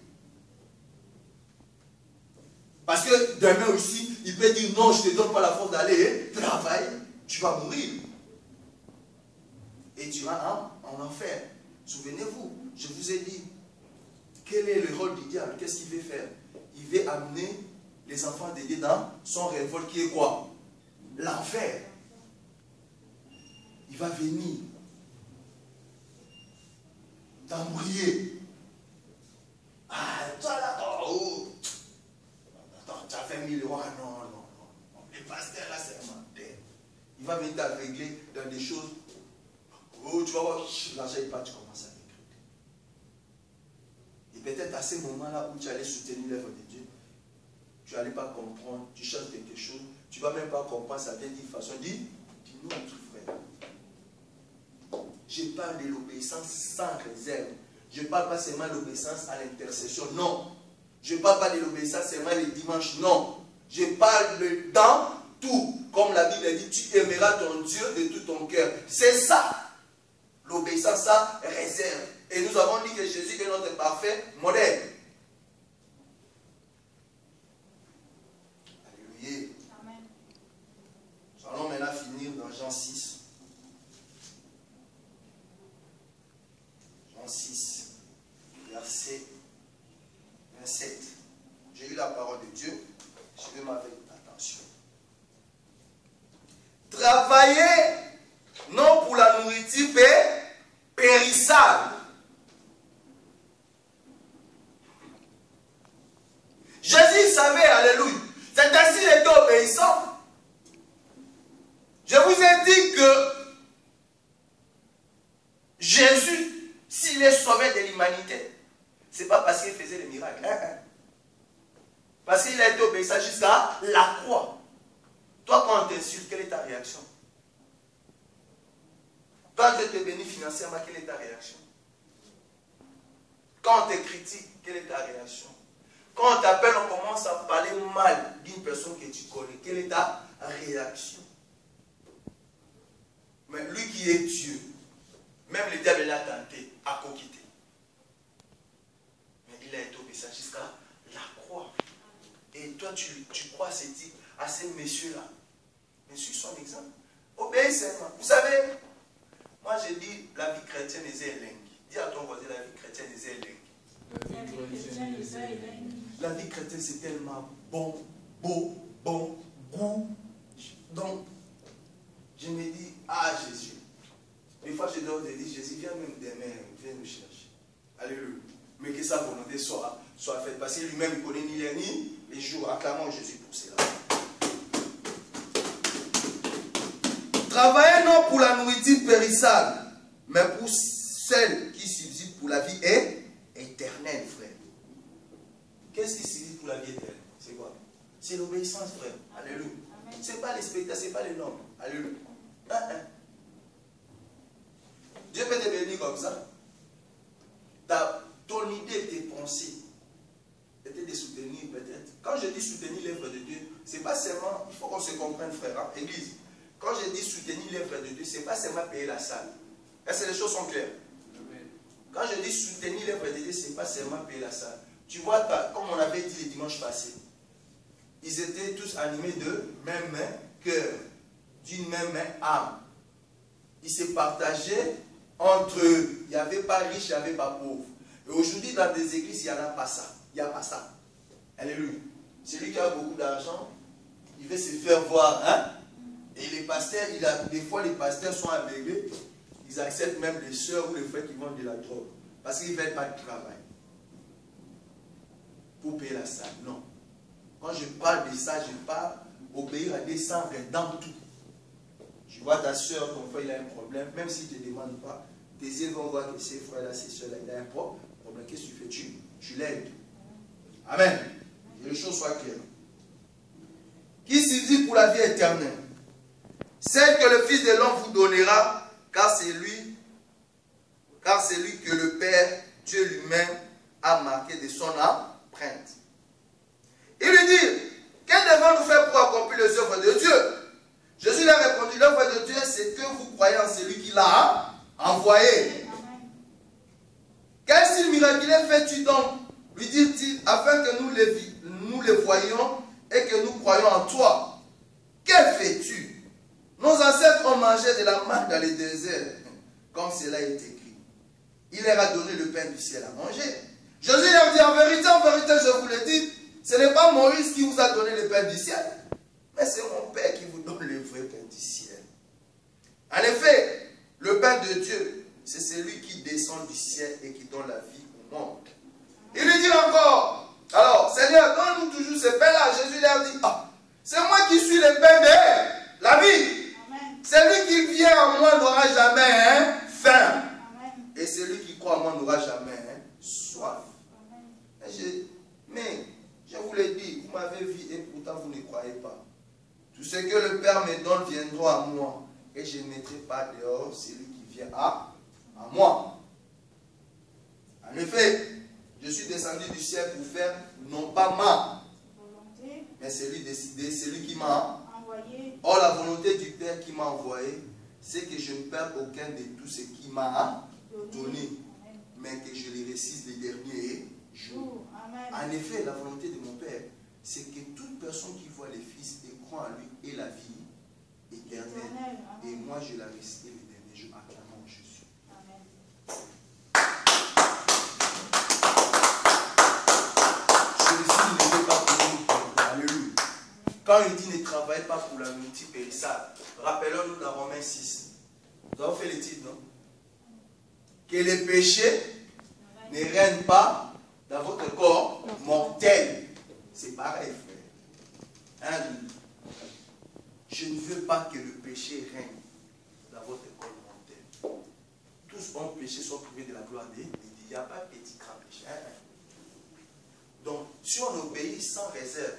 Parce que demain aussi, il peut dire non, je ne te donne pas la force d'aller travailler. Tu vas mourir. Et tu vas en enfer. Souvenez-vous, je vous ai dit, quel est le rôle du diable? Qu'est-ce qu'il veut faire? Il veut amener les enfants de Dieu dans son révolte qui est quoi? L'enfer. Il va venir t'embrouiller. Ah, toi là, oh, attends, tu as fait 1000 euros. Non, non, non. Le pasteur là, c'est un menteur. Il va venir t'aveugler dans des choses. Oh, tu vas voir, l'argent n'est pas, tu commences à regretter. Et peut-être à ce moment-là où tu allais soutenir l'œuvre de Dieu, tu n'allais pas comprendre, tu chantes quelque chose, tu ne vas même pas comprendre, ça vient d'une façon, dis-nous un truc, frère. Je parle de l'obéissance sans réserve. Je ne parle pas seulement de l'obéissance à l'intercession, non. Je ne parle pas de l'obéissance seulement les dimanches, non. Je parle dans tout. Comme la Bible dit, tu aimeras ton Dieu de tout ton cœur. C'est ça, l'obéissance sans réserve. Et nous avons dit que Jésus est notre parfait modèle. Alléluia. Amen. Nous allons maintenant finir dans Jean 6. Jean 6, verset 27. J'ai eu la parole de Dieu. Je vais m'avec attention. Travaillez non pour la nourriture périssable. Jésus savait, alléluia. C'est ainsi qu'il était obéissant. Je vous ai dit que Jésus, s'il est sauvé de l'humanité, ce n'est pas parce qu'il faisait des miracles. Parce qu'il a été obéissant jusqu'à la croix. Toi, quand on t'insulte, quelle est ta réaction? Quand Dieu te bénit financièrement, quelle est ta réaction? Quand on te critique, quelle est ta réaction? Quand on t'appelle, on commence à parler mal d'une personne que tu connais, quelle est ta réaction? Mais lui qui est Dieu, même le diable l'a tenté à coquiter. Mais il a été obéissant jusqu'à la croix. Et toi, tu crois à ces messieurs-là. Mais suis son exemple. Obéissez-moi. Vous savez, moi j'ai dit la vie chrétienne est élingue. Dis à ton voisin, la vie chrétienne est élingue. La vie chrétienne c'est tellement bon, beau, bon goût. Donc, je me dis, ah Jésus. Des fois je dois te dire, Jésus, viens même demain, viens nous chercher. Alléluia. Mais que sa volonté soit faite. Parce que lui-même ne connaît ni les ni les jours. Acclamons Jésus pour cela. Travaillez non pour la nourriture périssable, mais pour celle qui subsiste pour la vie est éternelle, frère. Qu'est-ce qui subsiste pour la vie éternelle? C'est quoi? C'est l'obéissance, frère. Alléluia. Ce n'est pas les spectacles, ce n'est pas les normes. Alléluia. Dieu peut te bénir comme ça. Ton idée, tes pensées, était de soutenir peut-être. Quand je dis soutenir l'œuvre de Dieu, ce n'est pas seulement, il faut qu'on se comprenne, frère, hein, Église. Quand je dis soutenir l'œuvre de Dieu, ce n'est pas seulement payer la salle. Est-ce que les choses sont claires? Quand je dis soutenir l'œuvre de Dieu, ce n'est pas seulement payer la salle. Tu vois, comme on avait dit le dimanche passé, ils étaient tous animés de même cœur, d'une même âme. Ils se partageaient entre eux. Il n'y avait pas riche, il n'y avait pas pauvre. Et aujourd'hui, dans des églises, il n'y en a pas ça. Il n'y a pas ça. Alléluia. Celui qui a beaucoup d'argent, il veut se faire voir. Hein? Et les pasteurs, des fois, les pasteurs sont aveuglés. Ils acceptent même les sœurs ou les frères qui vendent de la drogue. Parce qu'ils ne veulent pas de travail. Pour payer la salle. Non. Quand je parle de ça, je parle obéir à des sans dans tout. Tu vois ta soeur, ton frère, il a un problème, même s'il ne te demande pas, tes yeux vont voir que ces frères-là, ces soeurs-là, il a un problème. Qu'est-ce que tu fais? Tu l'aides. Amen. Que les choses soient claires. Qui subsiste pour la vie éternelle? Celle que le Fils de l'homme vous donnera, car c'est lui que le Père, Dieu lui-même, a marqué de son empreinte. Il lui dit, que devons-nous faire pour accomplir les œuvres de Dieu? Jésus lui a répondu, l'œuvre de Dieu, c'est que vous croyez en celui qui l'a envoyé. Quel signe miraculeux fais-tu donc? Lui dit-il, afin que nous les voyions et que nous croyions en toi. Que fais-tu? Nos ancêtres ont mangé de la manne dans les déserts, comme cela est écrit. Il leur a donné le pain du ciel à manger. Jésus leur dit, en vérité, je vous le dis, ce n'est pas Moïse qui vous a donné le pain du ciel, mais c'est mon Père qui vous donne le vrai pain du ciel. En effet, le pain de Dieu, c'est celui qui descend du ciel et qui donne la vie au monde. Il lui dit encore, alors, Seigneur, donne-nous toujours ce pain-là. Jésus leur dit, c'est moi qui suis le pain de la vie. Celui qui vient en moi n'aura jamais faim. Amen. Et celui qui croit en moi n'aura jamais soif. Mais je vous l'ai dit, vous m'avez vu et pourtant vous ne croyez pas. Tout ce que le Père me donne viendra à moi. Et je ne mettrai pas dehors celui qui vient à moi. En effet, je suis descendu du ciel pour faire non pas ma volonté, mais celui qui m'a envoyé. Or, la volonté du Père qui m'a envoyé, c'est que je ne perde aucun de tout ce qui m'a donné, mais que je les ressuscite les derniers jours. En effet, la volonté de mon Père, c'est que toute personne qui voit le Fils et croit en lui ait la vie éternelle. Et moi, je la ressuscite les derniers jours. Acclamons Jésus. Amen. Jésus ne veut pas pour nous. Alléluia. Quand il dit ne travaille pas pour la nourriture périssable, rappelons-nous dans Romains 6. Nous avons fait le titre, non? Que les péchés ne règnent pas dans votre corps mortel. C'est pareil, frère. Hein? Je ne veux pas que le péché règne dans votre corps mortel. Tous ont péché, sont privés de la gloire de Dieu. Il n'y a pas de petit grand péché. Hein? Donc, si on obéit sans réserve,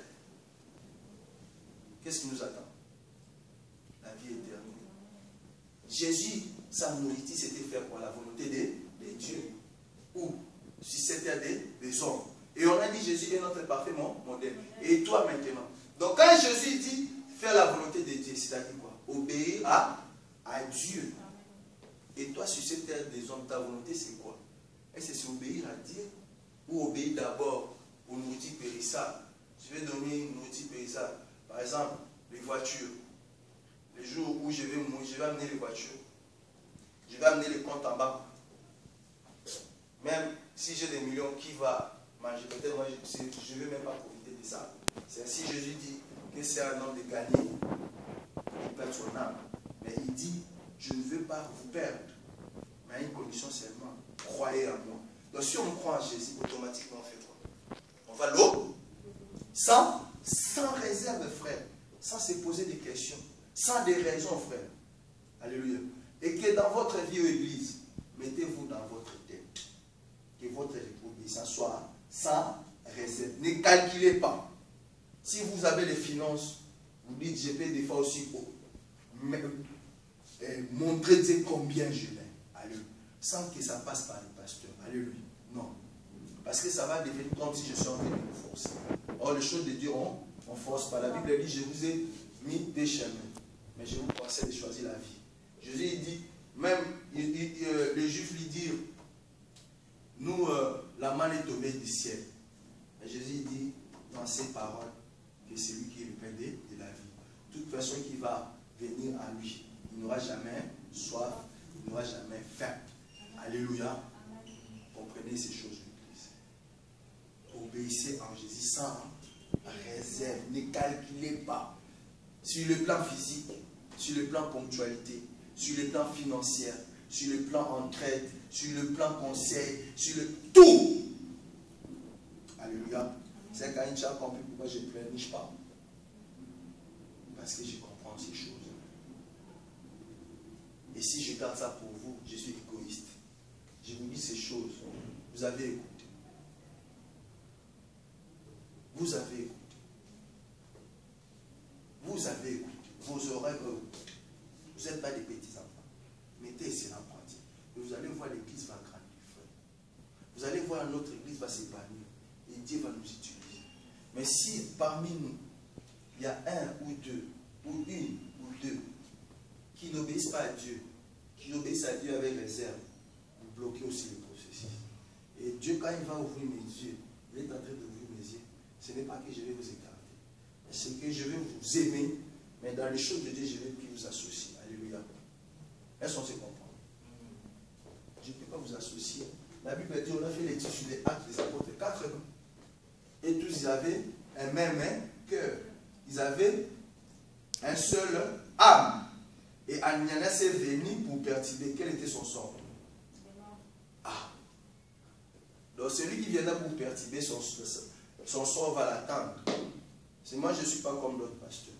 qu'est-ce qui nous attend? La vie éternelle. Jésus, sa nourriture, c'était faire pour la volonté de Dieu. Ou si c'était des hommes. Et on a dit Jésus est notre parfait modèle. Et toi maintenant. Donc quand Jésus dit faire la volonté de Dieu, c'est-à-dire quoi? Obéir à Dieu. Et toi sur cette terre des hommes, ta volonté c'est quoi? Est-ce que c'est obéir à Dieu? Ou obéir d'abord aux nourritures périssables? Je vais donner une nourriture périssable. Par exemple, les voitures. Le jour où je vais mourir, je vais amener les voitures. Je vais amener les comptes en banque. Même si j'ai des millions, qui va manger? Peut-être moi, je ne vais même pas profiter de ça. C'est ainsi Jésus dit que c'est un homme de gagner. Il perd son âme. Mais il dit, je ne veux pas vous perdre. Mais à une condition seulement. Croyez en moi. Donc si on croit en Jésus, automatiquement on fait quoi? On va l'eau. Sans réserve, frère. Sans se poser des questions. Sans des raisons, frère. Alléluia. Et que dans votre vie, église, mettez-vous dans votre tête que votre obéissance soit sans réserve. Ne calculez pas. Si vous avez les finances, vous dites, je peux des fois aussi montrer combien je l'ai. Alléluia. Sans que ça passe par le pasteur. Alléluia. Non. Parce que ça va devenir comme si je suis en train de vous forcer. Or, les choses de Dieu, on ne force pas. La Bible dit, je vous ai mis des chemins. Mais je vous conseille de choisir la vie. Jésus il dit, même les Juifs lui disent, nous, la manne est tombée du ciel. Et Jésus dit dans ses paroles que c'est lui qui est le pain de la vie. Toute personne qui va venir à lui, il n'aura jamais soif, il n'aura jamais faim. Alléluia. Comprenez ces choses, l'Église. Obéissez en Jésus sans réserve. Ne calculez pas. Sur le plan physique, sur le plan ponctualité, sur le plan financier, sur le plan entraide, sur le plan conseil, sur le tout. Alléluia. C'est quand il a compris pourquoi je ne pleurniche pas. Parce que je comprends ces choses. Et si je garde ça pour vous, je suis égoïste. Je vous dis ces choses. Vous avez écouté. Vous avez écouté. Vous avez écouté. Vos oreilles ont écouté. Vous n'êtes pas des petits enfants. Mettez cela en pratique. Et vous allez voir l'église va grandir, frère. Vous allez voir notre église va s'épanouir. Et Dieu va nous utiliser. Mais si parmi nous, il y a un ou deux, ou une ou deux, qui n'obéissent pas à Dieu, qui obéissent à Dieu avec réserve, vous bloquez aussi le processus. Et Dieu, quand il va ouvrir mes yeux, il est en train d'ouvrir mes yeux. Ce n'est pas que je vais vous écarter, c'est que je vais vous aimer, mais dans les choses de Dieu, je ne vais plus vous associer. Alléluia. Est-ce qu'on se comprend? Je ne peux pas vous associer. La Bible dit, on a fait l'étude sur les actes des apôtres, 4 ans. Et tous, ils avaient un même cœur. Ils avaient un seul âme. Et Ananias est venu pour perturber. Quel était son sort? Ah. Donc celui qui viendra pour perturber, son sort va l'attendre. C'est moi, je ne suis pas comme l'autre pasteur.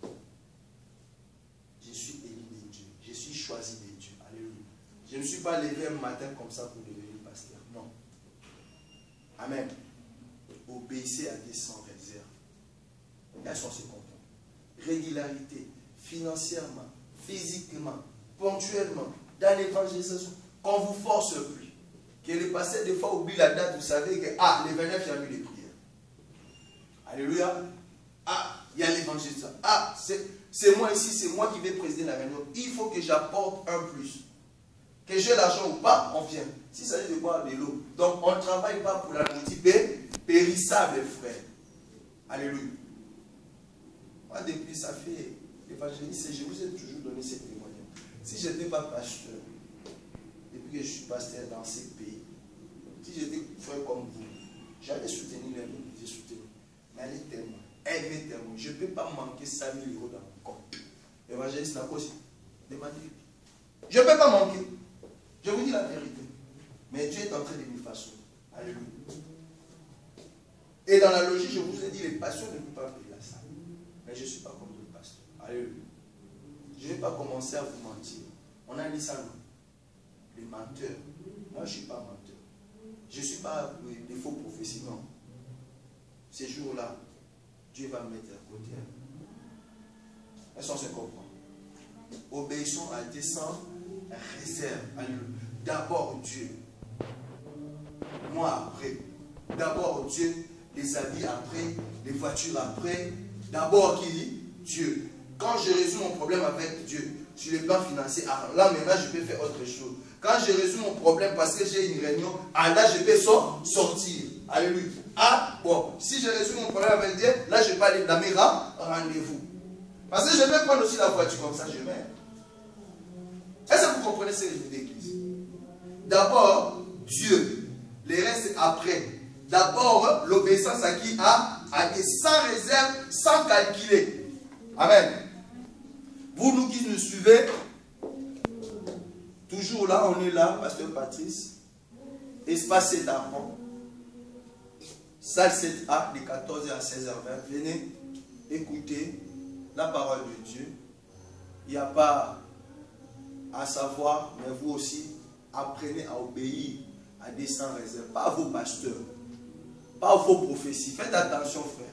Je suis élu de Dieu. Je suis choisi de Dieu. Alléluia. Je ne suis pas levé un matin comme ça pour devenir pasteur. Non. Amen. Obéissez à Dieu sans réserve. Elles sont ses comprend. Régularité, financièrement, physiquement, ponctuellement, dans l'évangélisation, qu'on ne vous force plus. Que le pasteur des fois oublie la date, vous savez que le 29 il y a eu les prières. Alléluia. Il y a l'évangélisation. C'est moi ici, c'est moi qui vais présider la réunion. Il faut que j'apporte un plus. Que j'ai l'argent ou pas, on vient. S'il s'agit de boire de l'eau. Donc on ne travaille pas pour la nourriture périssable, frère. Alléluia. Moi, depuis, ça fait l'évangéliste, je vous ai toujours donné ces témoignages. Si je n'étais pas pasteur, depuis que je suis pasteur dans ces pays, si j'étais frère comme vous, j'allais soutenir les gens, j'ai soutenu. Mais allez témoin, aimez témoin. Je ne peux pas manquer 5 000 € dans mon compte. L'évangéliste n'a pas aussi demandé. Je ne peux pas manquer. Je vous dis la vérité. Mais Dieu est en train de nous façonner. Alléluia. Et dans la logique, je vous ai dit, les pasteurs ne peuvent pas payer la salle. Mais je ne suis pas comme le pasteur. Alléluia. Je ne vais pas commencer à vous mentir. On a dit ça, non? Les menteurs. Moi, je ne suis pas menteur. Je ne suis pas des faux prophéties, non. Ces jours-là, Dieu va me mettre à côté. Est-ce qu'on se comprend? Obéissons à Dieu sans réserve. Alléluia. D'abord Dieu. Moi après. D'abord Dieu. Les habits après. Les voitures après. D'abord qui? Dieu. Quand je résous mon problème avec Dieu, sur le plan financier, là maintenant je peux faire autre chose. Quand je résous mon problème parce que j'ai une réunion, là je peux sortir. Alléluia. Bon, si je résous mon problème avec Dieu, là je peux aller dans mes rendez-vous. Parce que je vais prendre aussi la voiture comme ça, je mets. Est-ce que vous comprenez ce que je vous dis, Église? D'abord, Dieu. Les restes après. D'abord, l'obéissance à qui? À Dieu, sans réserve, sans calculer. Amen. Vous, qui nous suivez, toujours là, on est là, Pasteur Patrice. Espace 7 avant. Salle 7A, de 14h à 16h20. Venez écouter la parole de Dieu. Il n'y a pas à savoir, mais vous aussi, apprenez à obéir à des sans réserve, pas à vos pasteurs, pas à vos prophéties. Faites attention, frère.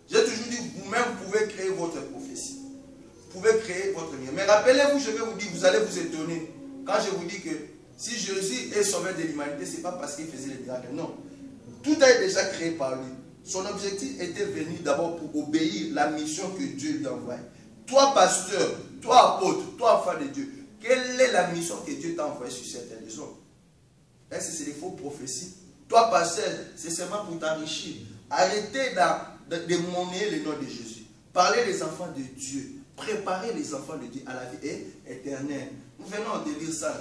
J'ai toujours dit, vous-même, vous pouvez créer votre prophétie. Vous pouvez créer votre lien. Mais rappelez-vous, je vais vous dire, vous allez vous étonner. Quand je vous dis que si Jésus est sauveur de l'humanité, ce n'est pas parce qu'il faisait les miracles. Non. Tout a été déjà créé par lui. Son objectif était venu d'abord pour obéir la mission que Dieu lui a envoyée. Toi, pasteur, toi, apôtre, toi, enfant de Dieu, quelle est la mission que Dieu t'a envoyée sur cette terre? Est-ce que c'est des faux prophéties? Toi, pasteur, c'est seulement pour t'enrichir. Arrêtez de monnayer le nom de Jésus. Parlez des enfants de Dieu. Préparez les enfants de Dieu à la vie éternelle. Nous venons de lire ça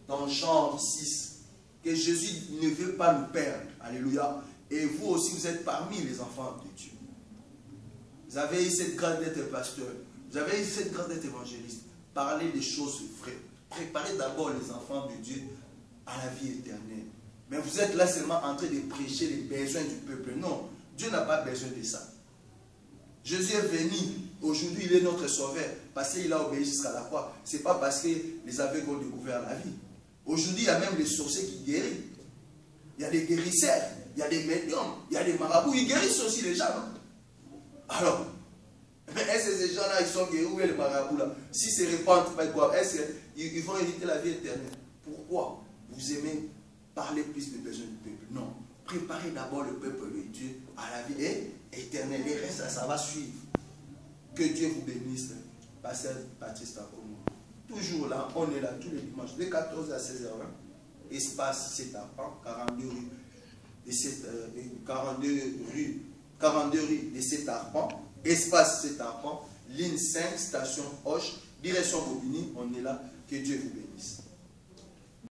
dans Jean 6. Que Jésus ne veut pas nous perdre. Alléluia. Et vous aussi, vous êtes parmi les enfants de Dieu. Vous avez eu cette grâce d'être pasteur. Vous avez eu cette grâce d'être évangéliste. Parlez des choses vraies. Préparez d'abord les enfants de Dieu à la vie éternelle. Mais vous êtes là seulement en train de prêcher les besoins du peuple. Non, Dieu n'a pas besoin de ça. Jésus est venu. Aujourd'hui, il est notre sauveur. Parce qu'il a obéi jusqu'à la croix. Ce n'est pas parce que les aveugles ont découvert la vie. Aujourd'hui, il y a même les sorciers qui guérissent. Il y a des guérisseurs. Il y a des médiums. Il y a des marabouts. Ils guérissent aussi les gens. Non? Alors, mais est-ce que ces gens-là, ils sont guéris? Où est le marabout là? S'ils se répandent, est-ce qu'ils vont hériter la vie éternelle? Pourquoi vous aimez parler plus des besoins du peuple? Non. Préparez d'abord le peuple de Dieu à la vie éternelle. Et reste, ça va suivre. Que Dieu vous bénisse. Pasteur Baptiste Akomo. Toujours là, on est là tous les dimanches, de 14 à 16h20. Espace 7 Arpents, 42 rue de 7 Arpents. Espace 7 Arpents, ligne 5, station Hoche, direction Bobigny. On est là. Que Dieu vous bénisse.